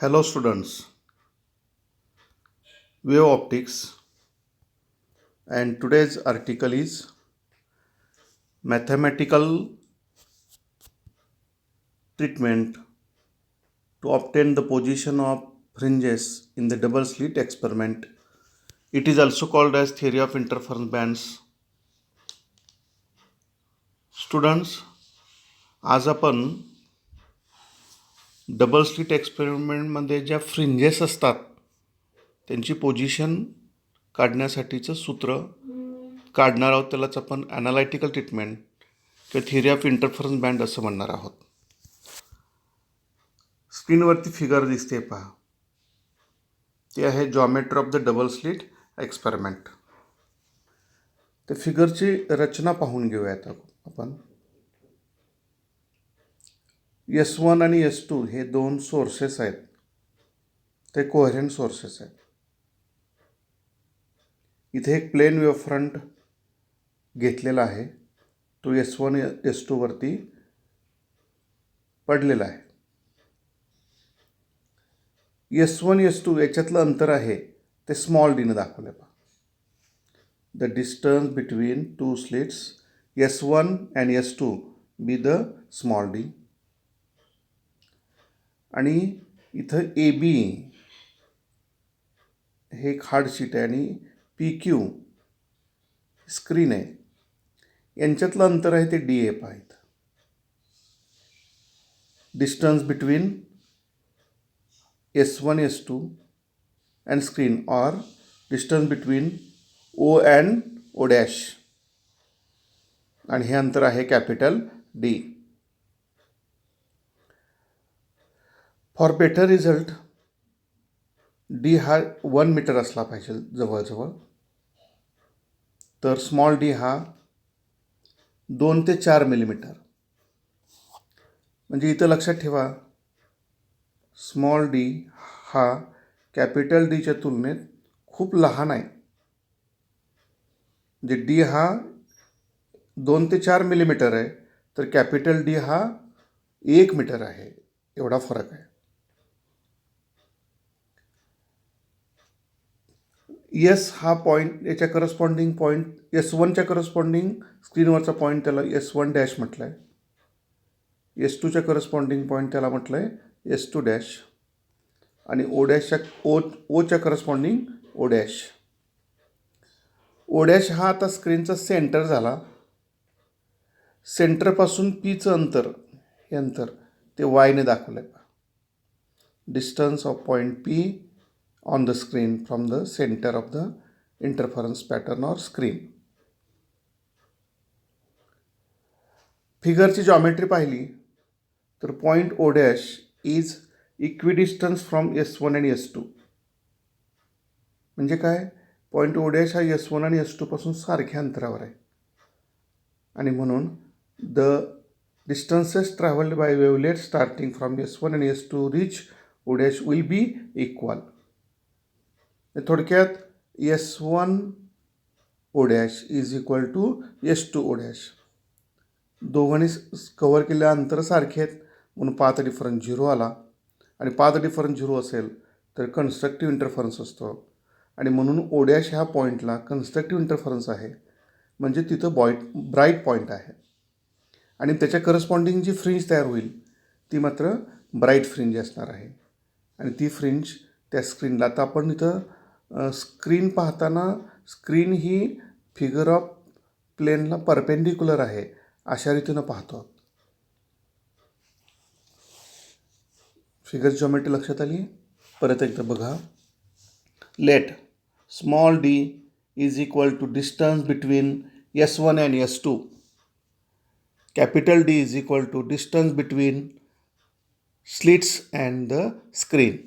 Hello students, Wave Optics, and today's article is mathematical treatment to obtain the position of fringes in the double slit experiment. It is also called as theory of interference bands. Students, आज आपण double slit एक्सपेरिमेंटमध्ये ज्या fringes असतात त्यांची position काढण्यासाठीचं सूत्र काढणार आहोत. त्यालाच आपण ॲनालायटिकल ट्रीटमेंट किंवा थिअरी ऑफ इंटरफरन्स बँड असं म्हणणार आहोत. स्क्रीनवरती फिगर दिसते पहा, ती आहे geometry of the double slit experiment. त्या फिगरची रचना पाहून घेऊयात आपण. S1 आणि S2 हे दोन सोर्सेस आहेत, ते कोहेरंट सोर्सेस आहेत. इथे एक प्लेन वेव्हफ्रंट घेतलेला आहे, तो S1 S2 वरती पडलेला आहे. S1 S2 याच्यातलं अंतर आहे ते स्मॉल डीनं दाखवलं पहा. The distance between two slits S1 and S2 be the small D. आणि इथं AB हे एक हार्ड शीट आहे आणि PQ स्क्रीन आहे. यांच्यातलं अंतर आहे ते DA पाहिजे. Distance between S1 S2 and screen or distance between O and O dash, आणि हे अंतर आहे capital D. For better result D हा 1 मीटर असला पाहिजे जवळजवळ, तर स्मॉल d हा 2 ते 4 मिलीमीटर. म्हणजे इथं लक्षात ठेवा, स्मॉल d हा कॅपिटल डीच्या तुलनेत खूप लहान आहे. म्हणजे D हा 2 ते 4 मिलीमीटर आहे, तर कॅपिटल D हा 1 मीटर आहे. एवढा फरक आहे. S हा पॉईंट, याच्या करस्पॉन्डिंग पॉईंट S1च्या करस्पॉन्डिंग स्क्रीनवरचा पॉईंट त्याला S1 डॅश म्हटलं आहे. S2च्या करस्पॉन्डिंग पॉईंट त्याला म्हटलं आहे S2 डॅश. आणि ओच्या corresponding O dash. O dash हा आता स्क्रीनचा सेंटर झाला. सेंटरपासून Pचं अंतर, हे अंतर ते Yने दाखवलं आहे. Distance of point P on the screen from the center of the interference pattern or screen. फिगरची जॉमेट्री पाहिली तर point O dash is equidistance from S1 आणि S2. म्हणजे काय, पॉईंट O डॅश हा S1 आणि S2 पासून सारख्या अंतरावर आहे, आणि म्हणून the distances travelled by wavelet starting from S1 आणि S2 reach O dash will be equal. थोडक्यात S1 O dash is equal to S2 O dash. दोघांनी कव्हर केलेले अंतर सारखे आहेत, म्हणून पाथ डिफरन्स 0 आला. आणि पाथ डिफरन्स 0 असेल तर कन्स्ट्रक्टिव्ह इंटरफरन्स असतो, आणि म्हणून O डॅश ह्या पॉईंटला कन्स्ट्रक्टिव्ह इंटरफरन्स आहे. म्हणजे तिथं ब्राईट पॉईंट आहे, आणि त्याच्या करस्पॉन्डिंग जी फ्रिंज तयार होईल ती मात्र ब्राईट फ्रिंज असणार आहे. आणि ती फ्रिंज त्या स्क्रीनला, आता आपण इथं स्क्रीन पाहताना स्क्रीन ही फिगर ऑफ प्लेनला परपेंडिक्युलर आहे अशा रीतीनं पाहतो. फिगर जॉमेट्री लक्षात आली. परत एकदा बघा. Let small d is equal to distance between S1 and S2. Capital D is equal to distance between slits and the screen,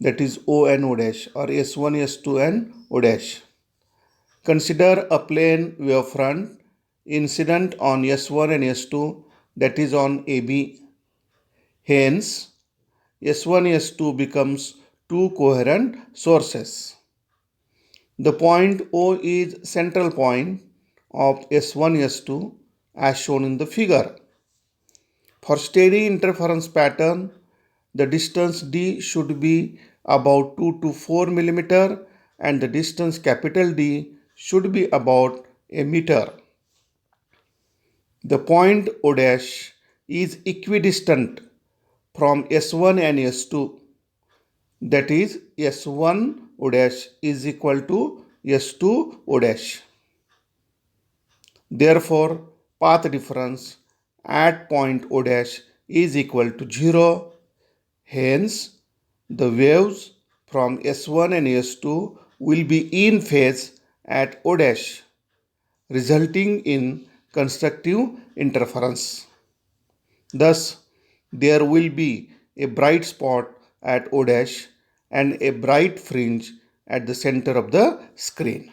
that is O and O dash, or S1 S2 and O dash. Consider a plane wavefront incident on S1 and S2, that is on AB. Hence S1 S2 becomes two coherent sources. The point O is central point of S1 S2 as shown in the figure. For steady interference pattern, the distance D should be about 2 to 4 millimeter and the distance capital D should be about a meter. The point O dash is equidistant from S1 and S2. That is S1 O dash is equal to S2 O dash. Therefore, path difference at point O dash is equal to 0. Hence, the waves from S1 and S2 will be in phase at O dash, resulting in constructive interference. Thus, there will be a bright spot at O dash and a bright fringe at the center of the screen.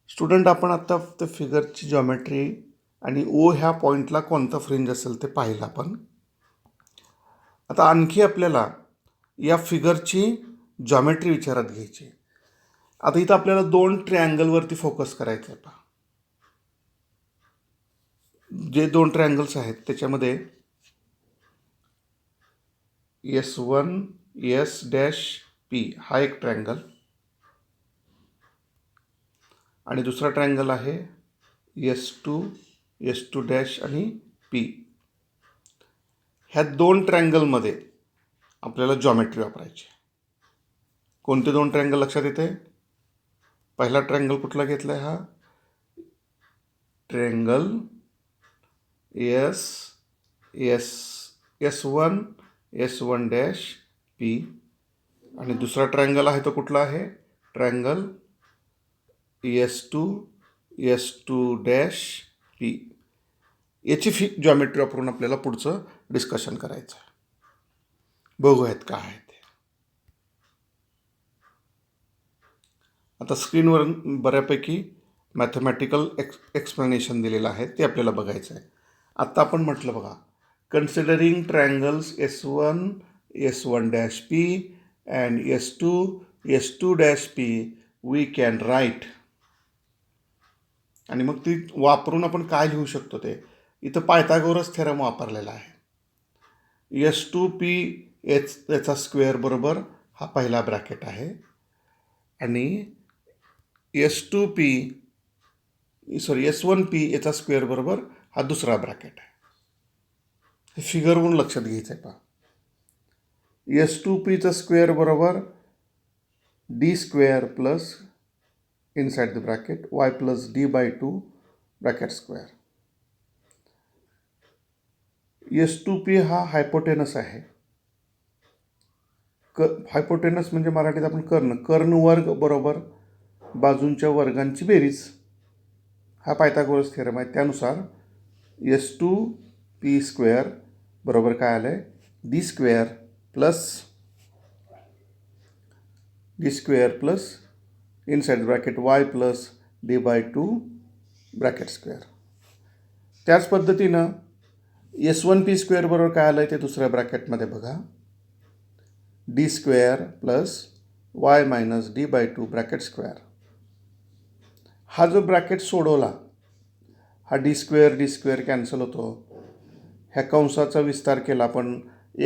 Student, आपण आता त्या फिगरची geometry आणि ओ ह्या पॉईंटला कोणता fringe असेल ते पाहिलं आपण. आता आणखी आपल्याला या फिगरची जॉमेट्री विचारात घ्यायची. आता इथं आपल्याला 2 ट्रायंगलवरती फोकस करायचं आहे. पहा, जे 2 ट्रायंगल्स आहेत त्याच्यामध्ये S1 S डॅश P हा एक ट्रायंगल आणि दुसरा ट्रायंगल आहे S2 डॅश आणि P. ह्या 2 ट्रायंगलमध्ये आपल्याला जॉमेट्री वापरायची. कोणते 2 ट्रायंगल लक्षात येते? पहिला ट्रायंगल कुठला घेतला आहे? हा ट्रायंगल S1 डॅश P आणि दुसरा ट्रायंगल आहे तो कुठला आहे? Triangle S2 dash P. याची जॉमेट्री वापरून आपल्याला पुढचं डिस्कशन करायचं आहे. बघूयात काय आहे ते. आता स्क्रीनवर बऱ्यापैकी मॅथमॅटिकल एक्सप्लेनेशन दिलेलं आहे, ते आपल्याला बघायचं आहे. आत्ता आपण म्हटलं बघा, considering triangles S1 dash P and S2 dash P we can write. आणि मग ती वापरून आपण काय लिहू शकतो ते इथं पायथागोरस थेरम वापरलेला आहे. S2P याचा स्क्वेअर बरोबर हा पहिला ब्रॅकेट आहे आणि S1P याचा स्क्वेअर बरोबर हा दुसरा ब्रॅकेट आहे. हे फिगरवरून लक्षात घ्यायचं आहे. पहा, S2Pचा स्क्वेअर बरोबर D square plus inside the bracket y plus D/2 bracket square. S2P हा हायपोटेनस आहे. हायपोटेनस म्हणजे मराठीत आपण कर्ण वर्ग बरोबर बाजूंच्या वर्गांची बेरीज. हा पायथागोरस थेरम आहे. त्यानुसार S2P स्क्वेअर बरोबर काय आलं आहे? D square plus inside bracket y plus D/2 bracket square. त्याच पद्धतीनं S1P स्क्वेअर बरोबर काय आलं आहे ते दुसऱ्या ब्रॅकेटमध्ये बघा, D square plus y minus D/2 bracket square. हा जो ब्रॅकेट सोडवला, हा D स्क्वेअर कॅन्सल होतो. ह्या कंसाचा विस्तार केला आपण,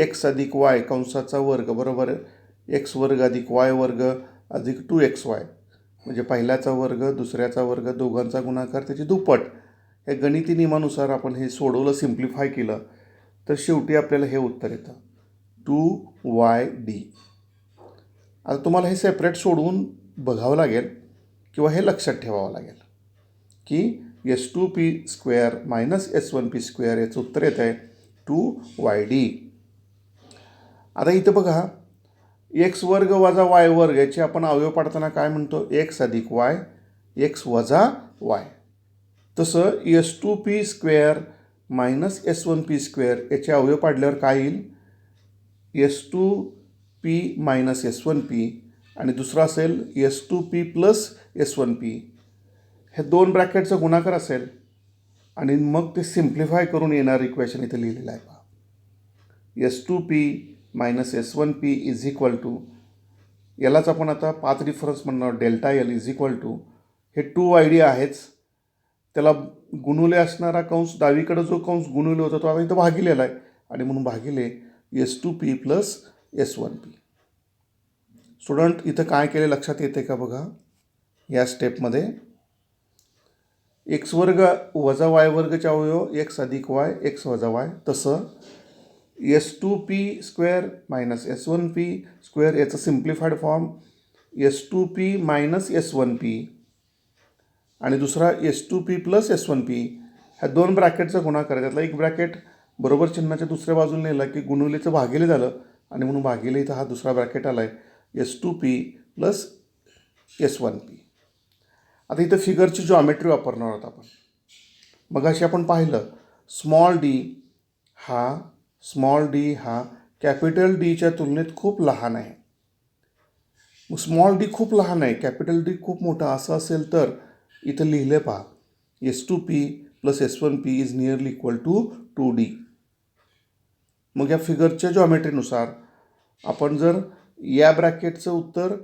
x अधिक y कंसाचा वर्ग बरोबर x वर्ग अधिक y वर्ग अधिक 2xy, म्हणजे पहिल्याचा वर्ग दुसऱ्याचा वर्ग दोघांचा गुणाकार त्याची दुप्पट. या गणिती नियमानुसार आपण हे सोडवलं, सिम्प्लिफाय केलं तर शेवटी आपल्याला हे उत्तर येतं 2yD. आता तुम्हाला हे सेपरेट सोडवून बघावं लागेल किंवा हे लक्षात ठेवावं लागेल की S2P square minus S1P square याचं उत्तर येतं आहे 2yD. आता इथं बघा, x वर्ग वजा y वर्ग याचे आपण अवयव पाडताना काय म्हणतो? x अधिक y, x वजा y. तसं S2P square minus S1P square याचे अवयव पाडल्यावर काय येईल? S2P मायनस S1P आणि दुसरा असेल S2P प्लस S1P. हे 2 ब्रॅकेटचा गुणाकार असेल आणि मग ते सिम्प्लिफाय करून येणारं इक्वेशन इथे लिहिलेलं आहे. पहा, S2P minus S1P is equal to, यालाच आपण आता पाथ डिफरन्स म्हणणार, delta L is equal to, हे 2yD आहेच, त्याला गुणुले असणारा कंस डावीकडे जो कंस गुणुले होता तो आता इथं भागिलेला आहे आणि म्हणून भागिले S2P प्लस S1P. स्टुडंट इथं काय केले लक्षात येते का बघा. या स्टेपमध्ये एक्स वर्ग वजा वाय वर्गचे अवयव एक्स अधिक वाय एक्स वजा वाय, तसं S2P square minus S1P square याचं simplified form S2P minus S1P आणि दुसरा S2P प्लस S1P. ह्या दोन ब्रॅकेटचा गुणाकार, त्यातला एक ब्रॅकेट बरोबर चिन्हाच्या दुसऱ्या बाजूला नेला की गुणिलेचं भागिले झालं आणि म्हणून भागिले इथं हा दुसरा ब्रॅकेट आला आहे S2P प्लस S1P. आता इथं फिगरची जॉमेट्री वापरणार आहोत आपण. मग अशी आपण पाहिलं स्मॉल डी हा कॅपिटल डीच्या तुलनेत खूप लहान आहे. मग स्मॉल डी खूप लहान आहे, कॅपिटल डी खूप मोठा असं असेल तर इथं लिहिले पहा S2P plus S1P is nearly equal to 2D. मग या फिगरच्या जॉमेट्रीनुसार आपण जर या ब्रॅकेटचं उत्तर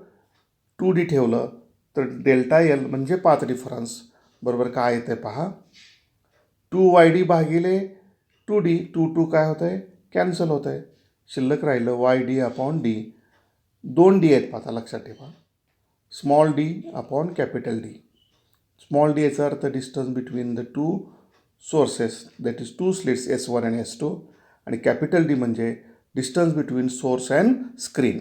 2D ठेवलं तर डेल्टा एल म्हणजे पाथ डिफरन्स बरोबर काय येते पहा 2YD भागिले 2D. 2 काय होतं आहे कॅन्सल होतं आहे, शिल्लक राहिलं YD अपॉन D. 2D आहेत पाहता लक्षात ठेवा. Small D upon capital D. Small D याचा अर्थ distance between the two sources that is 2 slits S1 आणि S2 आणि कॅपिटल डी म्हणजे distance between source and screen.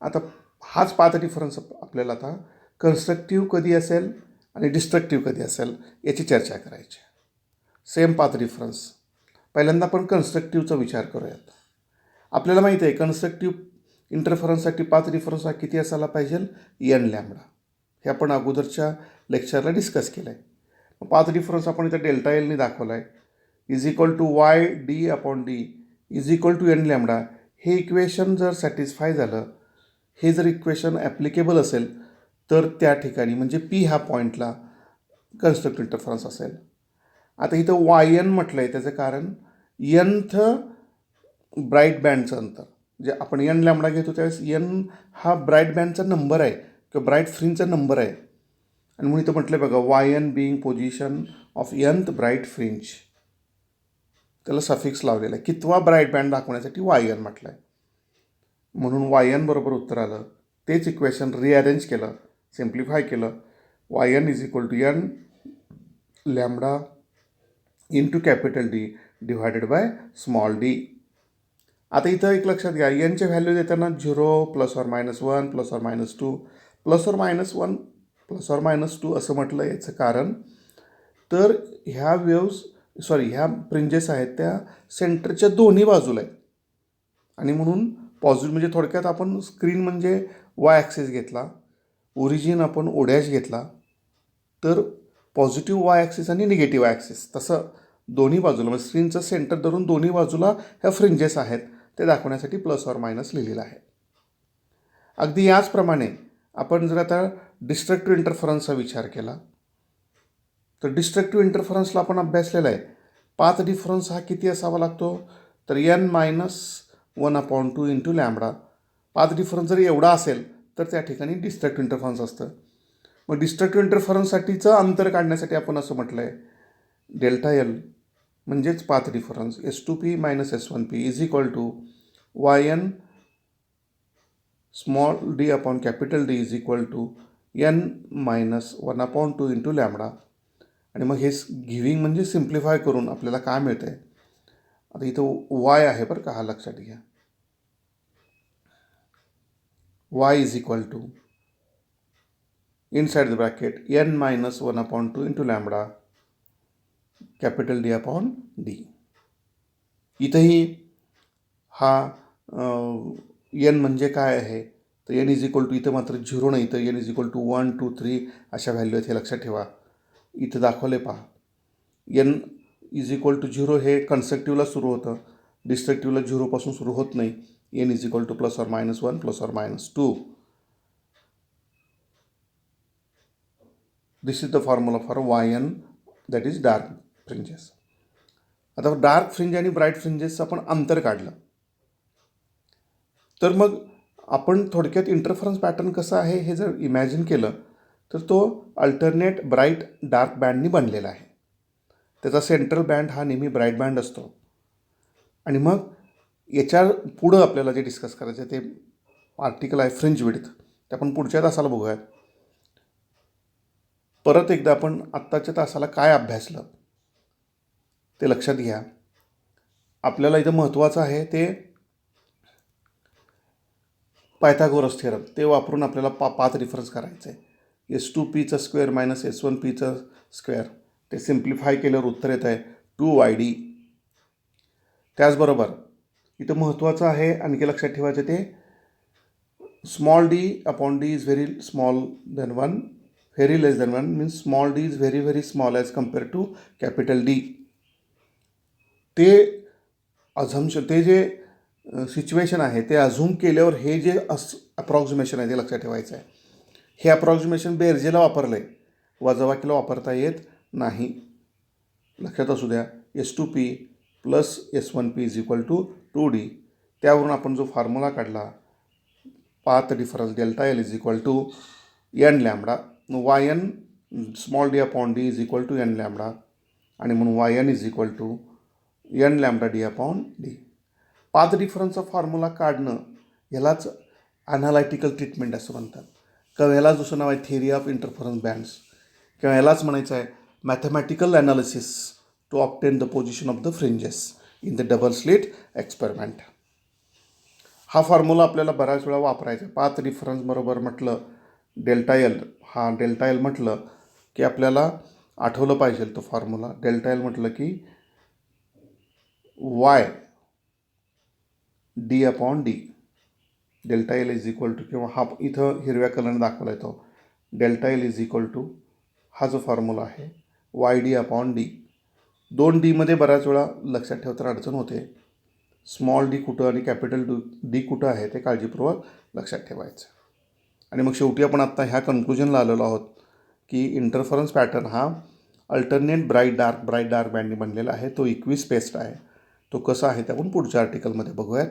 आता हाच पाथ डिफरन्स आपल्याला आता कन्स्ट्रक्टिव्ह कधी असेल आणि डिस्ट्रक्टिव्ह कधी असेल याची चर्चा करायची. Same path difference. पहिल्यांदा आपण कन्स्ट्रक्टिव्हचा विचार करूयात. आपल्याला माहिती आहे कन्स्ट्रक्टिव्ह इंटरफरन्ससाठी पाथ डिफरन्स हा किती असायला पाहिजे n लॅम्बडा. हे आपण अगोदरच्या लेक्चरला डिस्कस केलं आहे. पाथ डिफरन्स आपण इथं डेल्टा एलने दाखवला आहे is equal to YD upon D is equal to n lambda. हे इक्वेशन जर सॅटिस्फाय झालं, हे जर इक्वेशन ॲप्लिकेबल असेल तर त्या ठिकाणी म्हणजे P ह्या पॉईंटला कन्स्ट्रक्टिव्ह इंटरफरन्स असेल. आता इथं YN म्हटलं आहे त्याचं कारण nth ब्राईट बँडचं अंतर. जे आपण n लॅम्बडा घेतो त्यावेळेस n हा ब्राईट बँडचा नंबर आहे किंवा ब्राईट फ्रिंजचा नंबर आहे आणि म्हणून इथं म्हटलं आहे बघा YN being position of nth bright fringe. त्याला सफिक्स लावलेला आहे, कितवा ब्राईट बँड दाखवण्यासाठी YN म्हटलं आहे म्हणून YN बरोबर उत्तर आलं. तेच इक्वेशन रिअरेंज केलं, सिम्प्लिफाय केलं. YN is equal to n lambda into capital D divided by small d. आता इथं एक लक्षात घ्या nचे व्हॅल्यू देताना 0 plus or minus 1 plus or minus 2 plus or minus 1 plus or minus 2 असं म्हटलं. याचं कारण तर ह्या ह्या फ्रिंजेस आहेत त्या सेंटरच्या दोन्ही बाजूला आहेत आणि म्हणून पॉझिटिव्ह म्हणजे थोडक्यात आपण स्क्रीन म्हणजे वाय ॲक्सिस घेतला, ओरिजिन आपण ओ डॅश घेतला तर पॉझिटिव्ह वाय ॲक्सिस आणि निगेटिव्ह वाय ॲक्सिस तसं दोन्ही बाजूला म्हणजे स्क्रीनचं सेंटर धरून दोन्ही बाजूला ह्या फ्रिंजेस आहेत ते दाखवण्यासाठी प्लस ऑर मायनस लिहिलेलं आहे. अगदी याचप्रमाणे आपण जर आता डिस्ट्रक्टिव्ह इंटरफरन्सचा विचार केला तर डिस्ट्रक्टिव्ह इंटरफरन्सला आपण अभ्यासलेला आहे. पाथ डिफरन्स हा किती असावा लागतो तर n-1/2 into lambda. Path difference जर एवढा असेल तर त्या ठिकाणी डिस्ट्रक्टिव्ह इंटरफरन्स असतं. मग डिस्ट्रक्टिव्ह इंटरफरन्ससाठीचं अंतर काढण्यासाठी आपण असं म्हटलं आहे डेल्टा एल म्हणजेच path difference S2P minus S1P is equal to YN small d upon capital D is equal to n-1/2 into lambda. आणि मग हे गिव्हिंग म्हणजे सिम्प्लिफाय करून आपल्याला काय मिळतं आहे. आता इथं y आहे बरं का, हा लक्षात घ्या. y is equal to inside the bracket n-1/2 into lambda capital D upon D. इथंही हा n म्हणजे काय आहे तर n इज इक्वल टू इथं मात्र 0 नाही तर n इज इक्वल टू 1 2 3 अशा व्हॅल्यू आहेत हे लक्षात ठेवा. इथं दाखवले पहा n इज इक्वल टू 0 हे कन्स्ट्रक्टिव्हला सुरू होतं, डिस्ट्रक्टिव्हला 0पासून सुरू होत नाही. n is equal two plus or minus 1 plus or minus 2. This is the formula for YN that is dark fringes. आता डार्क फ्रिंज आणि ब्राईट फ्रिंजेसचं आपण अंतर काढलं तर मग आपण थोडक्यात इंटरफरन्स पॅटर्न कसा आहे हे जर इमॅजिन केलं तर तो अल्टरनेट ब्राईट डार्क बँडनी बनलेला आहे. त्याचा सेंट्रल बँड हा नेहमी ब्राईट बँड असतो. आणि मग याच्या पुढं आपल्याला जे डिस्कस करायचं आहे ते आर्टिकल आहे फ्रिंज विड्थ. ते आपण पुढच्या तासाला बघूयात. परत एकदा आपण आत्ताच्या तासाला काय अभ्यासलं ते लक्षात घ्या. आपल्याला इथं महत्त्वाचं आहे ते पायथागोरस थिअरम. ते वापरून आपल्याला पाथ डिफरन्स करायचं आहे. S2Pचा स्क्वेअर मायनस S1Pचा स्क्वेअर ते सिम्प्लिफाय केल्यावर उत्तर येत आहे 2YD. त्याचबरोबर इथं महत्त्वाचं आहे आणखी लक्षात ठेवायचं ते small D upon D is very small than 1, very less than 1 means small D is very very small as compare to capital D. ते अझम्पशन, ते जे सिच्युएशन आहे ते अझूम केल्यावर हे जे अप्रॉक्सिमेशन आहे ते लक्षात ठेवायचं आहे. हे अप्रॉक्सिमेशन बेरजेला वापरलं आहे, वजाबाकीला वापरता येत नाही. लक्षात असू द्या. S2P plus S1P is equal to 2D. त्यावरून आपण जो फॉर्म्युला काढला path difference delta L is equal to n lambda. YN small D upon D is equal to n lambda आणि म्हणून YN is equal to n lambda d upon d. Path डिफरन्सचा formula काढणं ह्यालाच ॲनालायटिकल treatment असं म्हणतात, किंवा ह्यालाच दुसरं नाव आहे थिअरी ऑफ इंटरफरन्स बँड्स, किंवा ह्यालाच म्हणायचं आहे mathematical analysis to obtain the position of the fringes in the double slit experiment. हा फॉर्म्युला आपल्याला बऱ्याच वेळा वापरायचा आहे. पाथ डिफरन्स बरोबर म्हटलं डेल्टा एल, हा डेल्टा एल म्हटलं की आपल्याला आठवलं पाहिजे तो फॉर्म्युला. डेल्टा एल म्हटलं की Y D upon D. Delta L is equal to, किंवा हा इथं हिरव्या कलरने दाखवला आहे तो delta L is equal to, हा जो फॉर्म्युला आहे YD अपॉन डी. 2Dमध्ये बऱ्याच वेळा लक्षात ठेवताना अडचण होते. स्मॉल डी कुठं आणि कॅपिटल डी कुठं आहे ते काळजीपूर्वक लक्षात ठेवायचं. आणि मग शेवटी आपण आत्ता ह्या कन्क्लुजनला आलेलो आहोत की इंटरफरन्स पॅटर्न हा अल्टरनेट ब्राईट डार्क बँडने बनलेला आहे. तो इक्विस्पेस्ड आहे. तो कसा आहे ते आपण पुढच्या आर्टिकलमध्ये बघूयात.